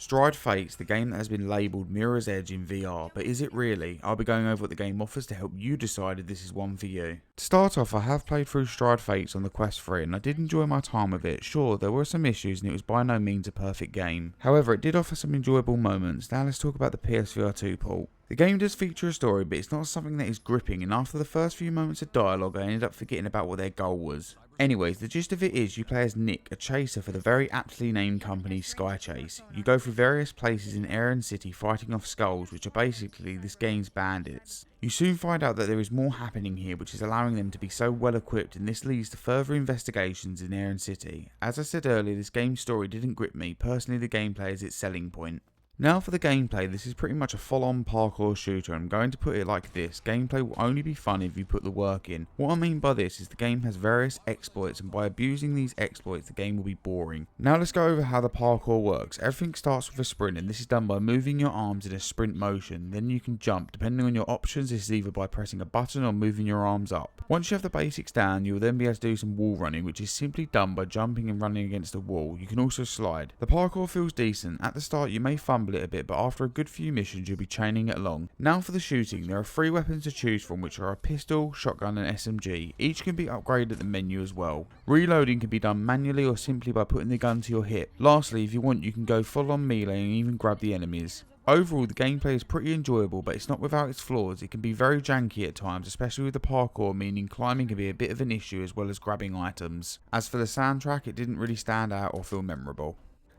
Stride Fates, the game that has been labelled Mirror's Edge in VR, but is it really? I'll be going over what the game offers to help you decide if this is one for you. To start off, I have played through Stride Fates on the Quest 3 and I did enjoy my time with it. Sure, there were some issues and it was by no means a perfect game. However, it did offer some enjoyable moments. Now let's talk about the PSVR2 port. The game does feature a story, but it's not something that is gripping, and after the first few moments of dialogue I ended up forgetting about what their goal was. Anyways, the gist of it is you play as Nick, a chaser for the very aptly named company Sky Chase. You go through various places in Aaron City fighting off skulls, which are basically this game's bandits. You soon find out that there is more happening here, which is allowing them to be so well equipped, and this leads to further investigations in Aaron City. As I said earlier, this game's story didn't grip me. Personally, the gameplay is its selling point. Now for the gameplay, this is pretty much a full-on parkour shooter. I'm going to put it like this: gameplay will only be fun if you put the work in. What I mean by this is the game has various exploits, and by abusing these exploits the game will be boring. Now let's go over how the parkour works. Everything starts with a sprint, and this is done by moving your arms in a sprint motion. Then you can jump. Depending on your options, this is either by pressing a button or moving your arms up. Once you have the basics down, you will then be able to do some wall running, which is simply done by jumping and running against a wall. You can also slide. The parkour feels decent. At the start you may fumble it a bit, but after a good few missions you'll be chaining it along. Now for the shooting, there are 3 weapons to choose from, which are a pistol, shotgun and SMG. Each can be upgraded at the menu as well. Reloading can be done manually or simply by putting the gun to your hip. Lastly, if you want, you can go full on melee and even grab the enemies. Overall, the gameplay is pretty enjoyable, but it's not without its flaws. It can be very janky at times, especially with the parkour, meaning climbing can be a bit of an issue as well as grabbing items. As for the soundtrack, it didn't really stand out or feel memorable.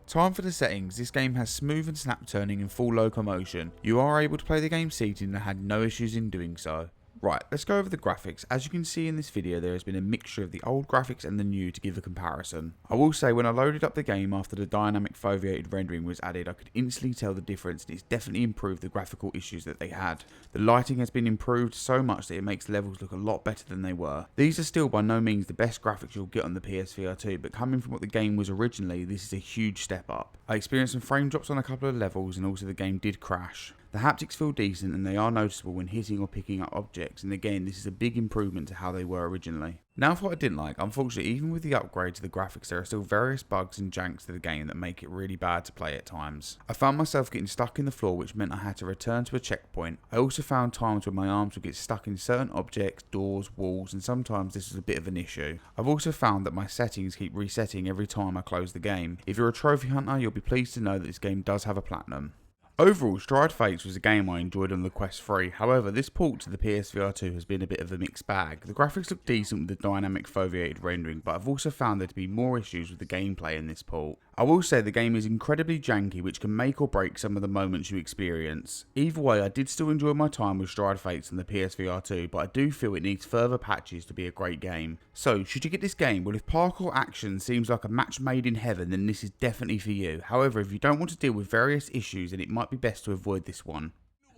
Time for the settings. This game has smooth and snap turning and full locomotion. You are able to play the game seated and I had no issues in doing so. Right, let's go over the graphics. As you can see in this video, there has been a mixture of the old graphics and the new to give a comparison. I will say, when I loaded up the game after the dynamic foveated rendering was added, I could instantly tell the difference, and it's definitely improved the graphical issues that they had. The lighting has been improved so much that it makes levels look a lot better than they were. These are still by no means the best graphics you'll get on the PSVR2, but coming from what the game was originally, this is a huge step up. I experienced some frame drops on a couple of levels, and also the game did crash. The haptics feel decent and they are noticeable when hitting or picking up objects, and again this is a big improvement to how they were originally. Now for what I didn't like. Unfortunately, even with the upgrade to the graphics, there are still various bugs and janks to the game that make it really bad to play at times. I found myself getting stuck in the floor, which meant I had to return to a checkpoint. I also found times when my arms would get stuck in certain objects, doors, walls, and sometimes this was a bit of an issue. I've also found that my settings keep resetting every time I close the game. If you're a trophy hunter, you'll be pleased to know that this game does have a platinum. Overall, Stride Fates was a game I enjoyed on the Quest 3, however this port to the PSVR2 has been a bit of a mixed bag. The graphics look decent with the dynamic foveated rendering, but I've also found there to be more issues with the gameplay in this port. I will say the game is incredibly janky, which can make or break some of the moments you experience. Either way, I did still enjoy my time with Stride Fates on the PSVR2, but I do feel it needs further patches to be a great game. So, should you get this game? Well, if parkour action seems like a match made in heaven, then this is definitely for you. However, if you don't want to deal with various issues, then it might be best to avoid this one.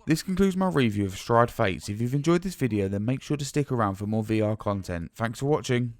This concludes my review of Stride Fates. If you've enjoyed this video, then make sure to stick around for more VR content. Thanks for watching.